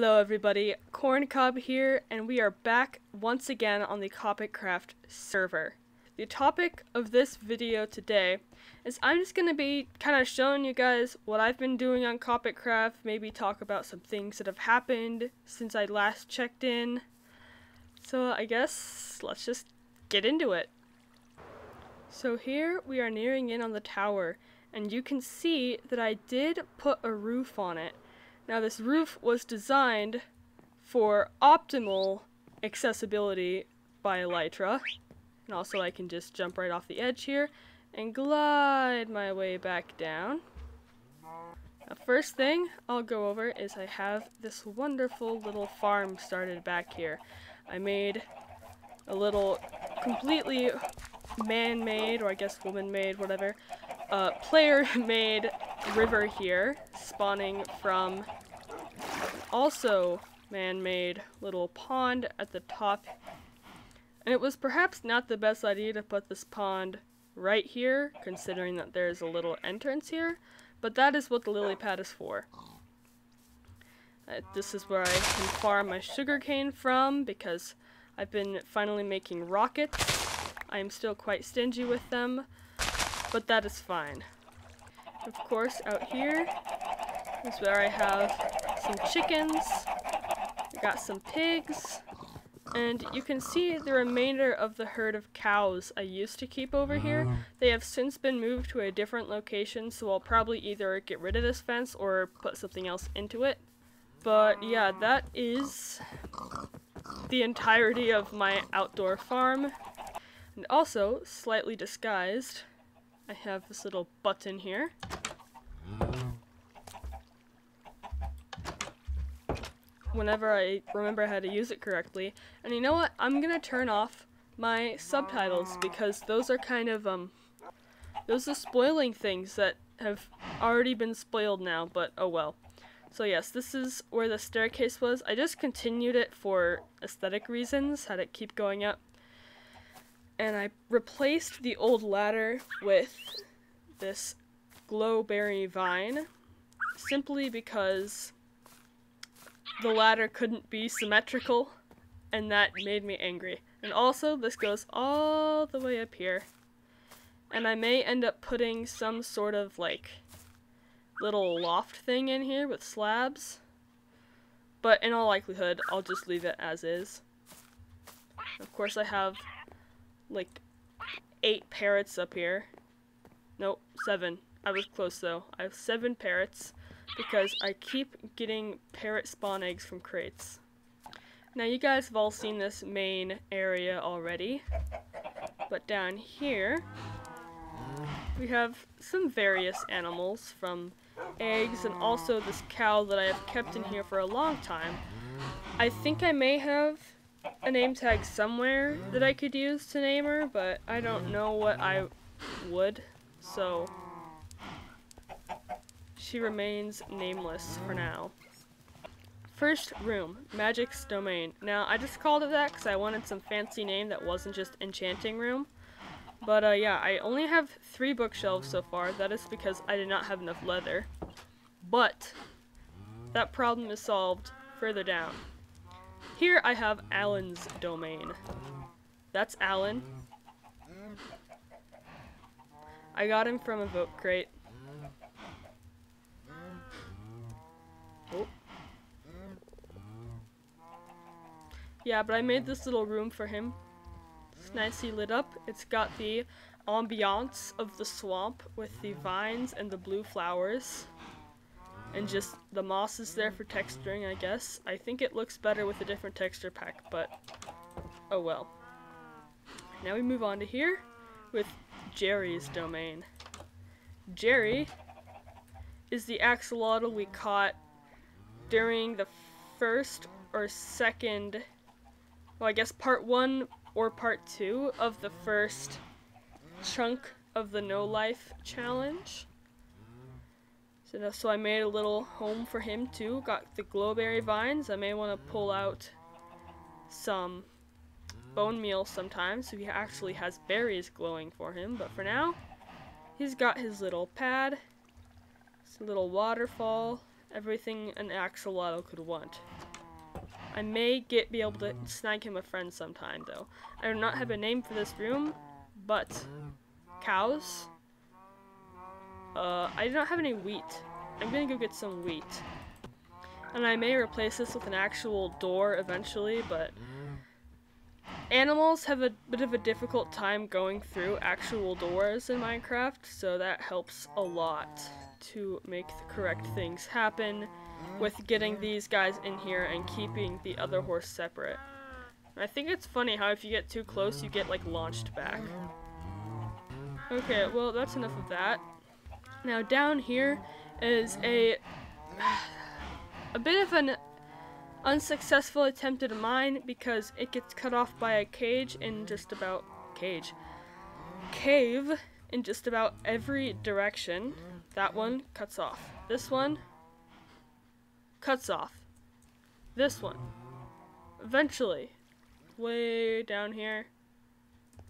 Hello everybody, CornCob here, and we are back once again on the CoppitCraft server. The topic of this video today is I'm just going to be kind of showing you guys what I've been doing on CoppitCraft, maybe talk about some things that have happened since I last checked in. So I guess let's just get into it. So here we are nearing in on the tower, and you can see that I did put a roof on it. Now this roof was designed for optimal accessibility by Elytra, and also I can just jump right off the edge here and glide my way back down. Now first thing I'll go over is I have this wonderful little farm started back here. I made a little completely man-made, or I guess woman-made, whatever, player-made river here, spawning from also man-made little pond at the top. And it was perhaps not the best idea to put this pond right here, considering that there's a little entrance here, but that is what the lily pad is for. This is where I can farm my sugarcane from, because I've been finally making rockets. I am still quite stingy with them, but that is fine. Of course, out here is where I have some chickens, I got some pigs, and you can see the remainder of the herd of cows I used to keep over here. They have since been moved to a different location, so I'll probably either get rid of this fence or put something else into it. But yeah, that is the entirety of my outdoor farm. And also, slightly disguised, I have this little button here. Whenever I remember how to use it correctly. And you know what? I'm gonna turn off my subtitles, because those are kind of, those are spoiling things that have already been spoiled now, but oh well. So yes, this is where the staircase was. I just continued it for aesthetic reasons, had it keep going up. And I replaced the old ladder with this glowberry vine, simply because the ladder couldn't be symmetrical, and that made me angry. And also, this goes all the way up here, and I may end up putting some sort of like little loft thing in here with slabs, but in all likelihood I'll just leave it as is. Of course, I have like 8 parrots up here. Nope, 7. I was close though. I have 7 parrots because I keep getting parrot spawn eggs from crates. Now you guys have all seen this main area already, but down here we have some various animals, from eggs and also this cow that I have kept in here for a long time. I think I may have a name tag somewhere that I could use to name her, but I don't know what I would, so she remains nameless for now. First room, Magic's Domain. Now, I just called it that because I wanted some fancy name that wasn't just Enchanting Room. But yeah, I only have 3 bookshelves so far. That is because I did not have enough leather. But that problem is solved further down. Here I have Alan's Domain. That's Alan. I got him from a vote crate. Oh. Yeah, but I made this little room for him. It's nicely lit up. It's got the ambiance of the swamp with the vines and the blue flowers. And just the moss is there for texturing, I guess. I think it looks better with a different texture pack, but oh well. Now we move on to here with Jerry's Domain. Jerry is the axolotl we caught during the first or second, well, I guess part 1 or part 2 of the first chunk of the No Life challenge. So I made a little home for him too. Got the glowberry vines. I may want to pull out some bone meal sometime so he actually has berries glowing for him. But for now, he's got his little pad, his little waterfall, everything an axolotl could want. I may be able to snag him a friend sometime, though. I do not have a name for this room, but cows. I do not have any wheat. I'm gonna go get some wheat. And I may replace this with an actual door eventually, but animals have a bit of a difficult time going through actual doors in Minecraft, so that helps a lot to make the correct things happen with getting these guys in here and keeping the other horse separate. And I think it's funny how if you get too close, you get, like, launched back. Okay, well, that's enough of that. Now, down here is a bit of an unsuccessful attempt at a mine because it gets cut off by a cave in just about every direction. That one cuts off. This one cuts off. This one eventually, way down here,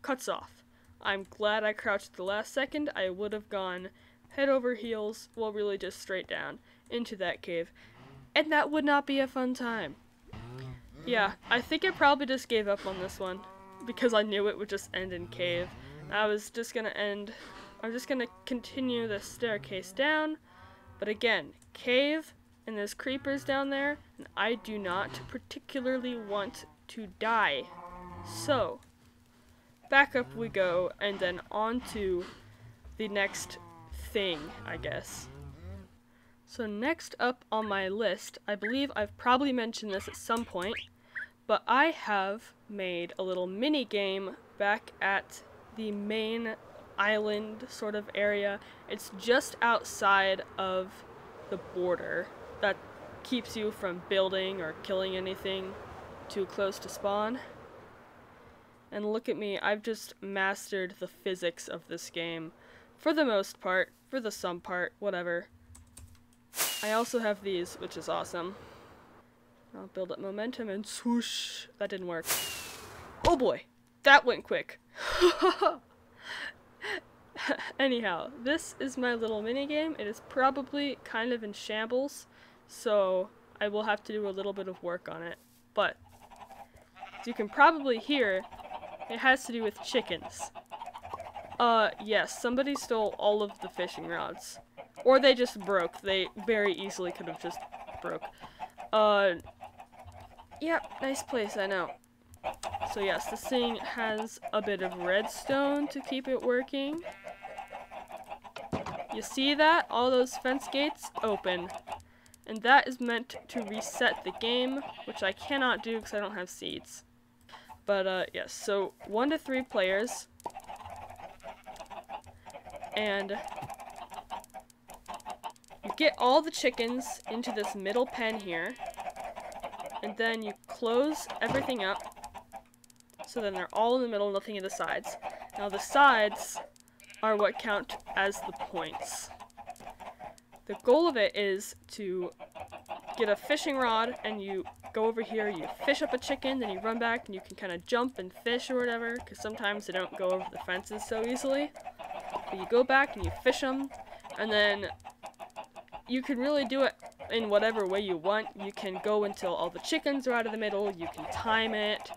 cuts off. I'm glad I crouched at the last second. I would have gone head over heels, well, really just straight down into that cave, and that would not be a fun time. Yeah, I think I probably just gave up on this one because I knew it would just end in cave. I'm just gonna continue the staircase down, but again, cave, and there's creepers down there, and I do not particularly want to die. So, back up we go, and then on to the next thing, I guess. So next up on my list, I believe I've probably mentioned this at some point, but I have made a little mini game back at the main island sort of area. It's just outside of the border that keeps you from building or killing anything too close to spawn. And look at me, I've just mastered the physics of this game. For the most part, for the some part, whatever. I also have these, which is awesome. I'll build up momentum and swoosh. That didn't work. Oh boy, that went quick. Anyhow, this is my little mini game. It is probably kind of in shambles, so I will have to do a little bit of work on it. But as you can probably hear, it has to do with chickens. Yes, somebody stole all of the fishing rods. Or they just broke. They very easily could have just broke. Yeah, nice place, I know. So yes, this thing has a bit of redstone to keep it working. You see that? All those fence gates open. And that is meant to reset the game, which I cannot do because I don't have seeds. But, yes, so 1 to 3 players. And you get all the chickens into this middle pen here. And then you close everything up. So then they're all in the middle, nothing in the sides. Now the sides are what count as the points. The goal of it is to get a fishing rod and you go over here, you fish up a chicken, then you run back and you can kind of jump and fish or whatever, because sometimes they don't go over the fences so easily. But you go back and you fish them, and then you can really do it in whatever way you want. You can go until all the chickens are out of the middle, you can time it,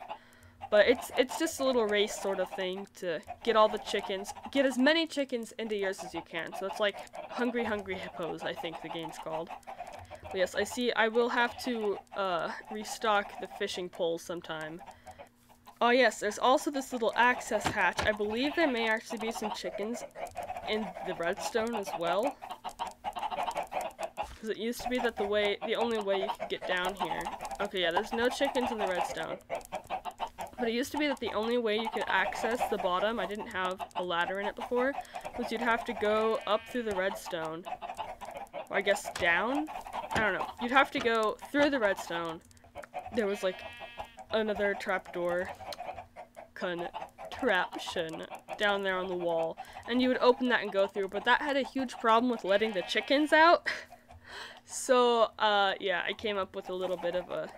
but it's just a little race sort of thing to get all the chickens, get as many chickens into yours as you can. So it's like Hungry Hippos, I think the game's called. But yes, I see I will have to restock the fishing poles sometime. Oh yes, there's also this little access hatch. I believe there may actually be some chickens in the redstone as well. Because it used to be that the only way you could get down here. Okay, yeah, there's no chickens in the redstone. But it used to be that the only way you could access the bottom, I didn't have a ladder in it before, was you'd have to go up through the redstone. Or I guess down? I don't know. You'd have to go through the redstone. There was like another trapdoor contraption down there on the wall. And you would open that and go through, but that had a huge problem with letting the chickens out. So, yeah, I came up with a little bit of a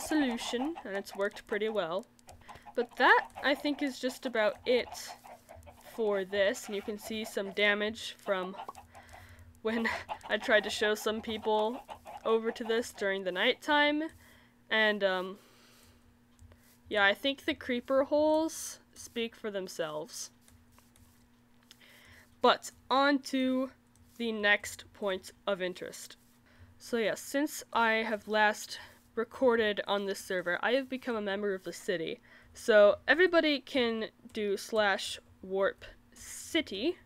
solution, and it's worked pretty well. But that, I think, is just about it for this. And you can see some damage from when I tried to show some people over to this during the nighttime. And, yeah, I think the creeper holes speak for themselves. But on to the next point of interest. So yeah, since I have last recorded on this server, I have become a member of the city. So everybody can do /warp city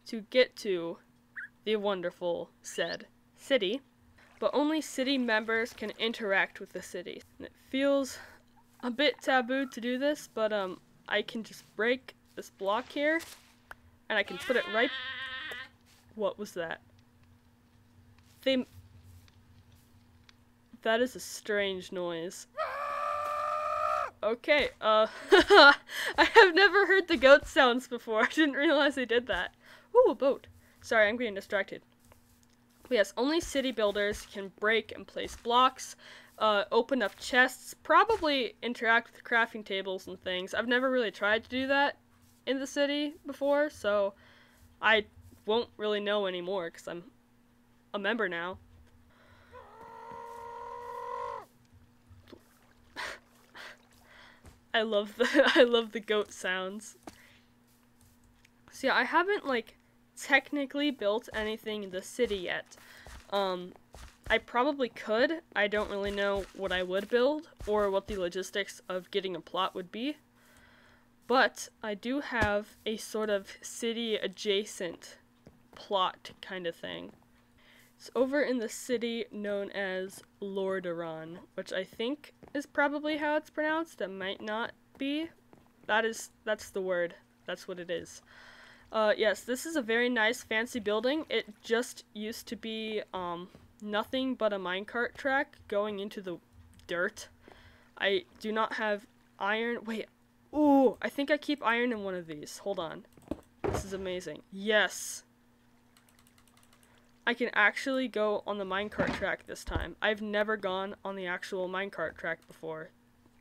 to get to the wonderful said city, but only city members can interact with the city. And it feels a bit taboo to do this, but I can just break this block here, and I can put it right... What was that? That is a strange noise. Okay, I have never heard the goat sounds before. I didn't realize they did that. Ooh, a boat. Sorry, I'm getting distracted. But yes, only city builders can break and place blocks, open up chests, probably interact with crafting tables and things. I've never really tried to do that in the city before, so I won't really know anymore because I'm a member now. I love the goat sounds. So yeah, I haven't like technically built anything in the city yet. I probably could. I don't really know what I would build or what the logistics of getting a plot would be. But I do have a sort of city adjacent plot kind of thing. It's over in the city known as Lordaeron, which I think is probably how it's pronounced. It might not be. That's the word. That's what it is. Yes, this is a very nice, fancy building. It just used to be nothing but a minecart track going into the dirt. I do not have iron. Wait. Ooh, I think I keep iron in one of these. Hold on. This is amazing. Yes. I can actually go on the minecart track this time. I've never gone on the actual minecart track before.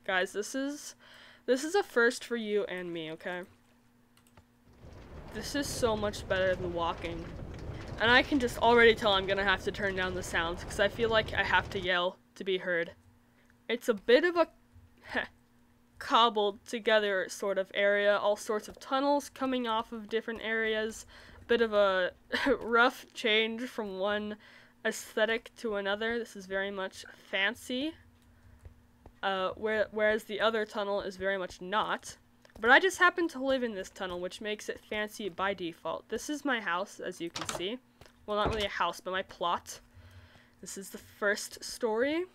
Guys, this is a first for you and me, okay? This is so much better than walking. And I can just already tell I'm gonna have to turn down the sounds because I feel like I have to yell to be heard. It's a bit of a cobbled together sort of area, all sorts of tunnels coming off of different areas. Bit of a rough change from one aesthetic to another. This is very much fancy, whereas the other tunnel is very much not. But I just happen to live in this tunnel, which makes it fancy by default. This is my house, as you can see. Well, not really a house, but my plot. This is the first story.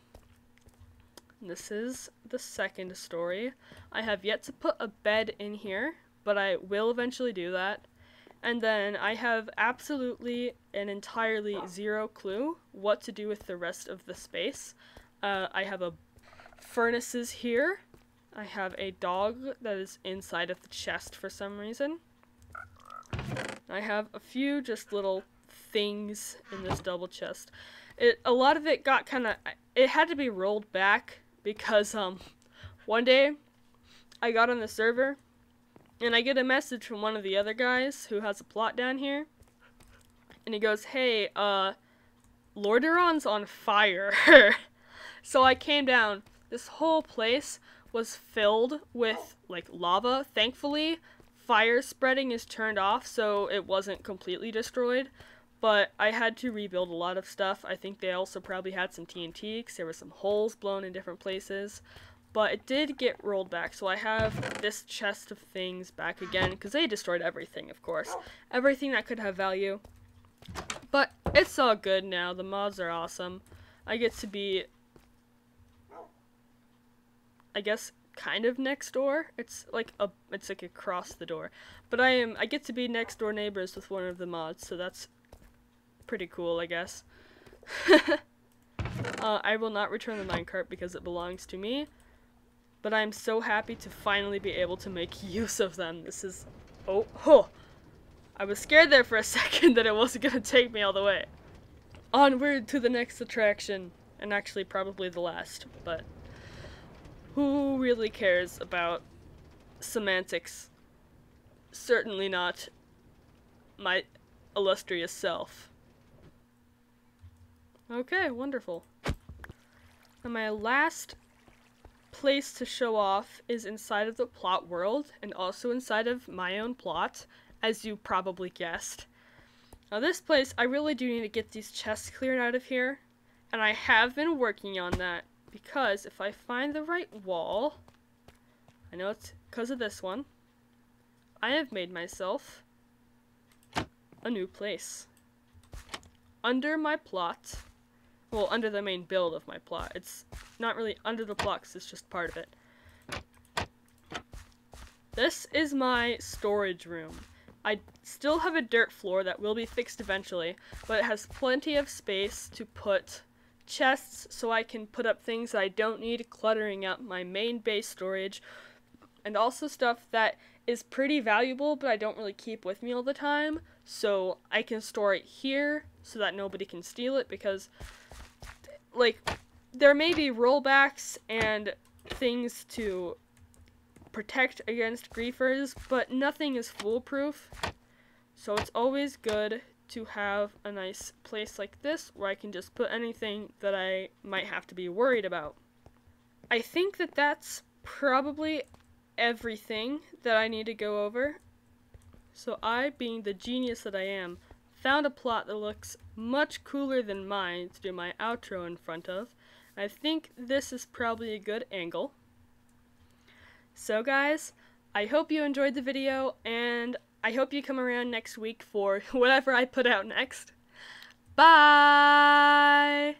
This is the second story. I have yet to put a bed in here, but I will eventually do that. And then I have absolutely and entirely zero clue what to do with the rest of the space. I have furnaces here. I have a dog that is inside of the chest for some reason. I have a few just little things in this double chest. A lot of it got it had to be rolled back because one day I got on the server and I get a message from one of the other guys who has a plot down here. And he goes, "Hey, Lordaeron's on fire." So I came down. This whole place was filled with, like, lava. Thankfully, fire spreading is turned off, so it wasn't completely destroyed. But I had to rebuild a lot of stuff. I think they also probably had some TNT, because there were some holes blown in different places. But it did get rolled back, so I have this chest of things back again, because they destroyed everything, of course. Everything that could have value. But it's all good now. The mods are awesome. I get to be, I guess, kind of next door. It's like across the door. But I get to be next door neighbors with one of the mods, so that's pretty cool, I guess. I will not return the minecart because it belongs to me. But I'm so happy to finally be able to make use of them. This is... Oh! I was scared there for a second that it wasn't gonna take me all the way. Onward to the next attraction. And actually probably the last, but... who really cares about semantics? Certainly not my illustrious self. Okay, wonderful. And my last place to show off is inside of the plot world, and also inside of my own plot, as you probably guessed. Now this place, I really do need to get these chests cleared out of here, and I have been working on that, because if I find the right wall, I know it's because of this one, I have made myself a new place. Under my plot, well, under the main build of my plot. It's not really under the plot because it's just part of it. This is my storage room. I still have a dirt floor that will be fixed eventually, but it has plenty of space to put chests so I can put up things that I don't need, cluttering up my main base storage, and also stuff that is pretty valuable but I don't really keep with me all the time, so I can store it here so that nobody can steal it, because like there may be rollbacks and things to protect against griefers, but nothing is foolproof, so it's always good to have a nice place like this where I can just put anything that I might have to be worried about. I think that that's probably everything that I need to go over. So I, being the genius that I am, found a plot that looks much cooler than mine to do my outro in front of. I think this is probably a good angle. So guys, I hope you enjoyed the video, and I hope you come around next week for whatever I put out next. Bye!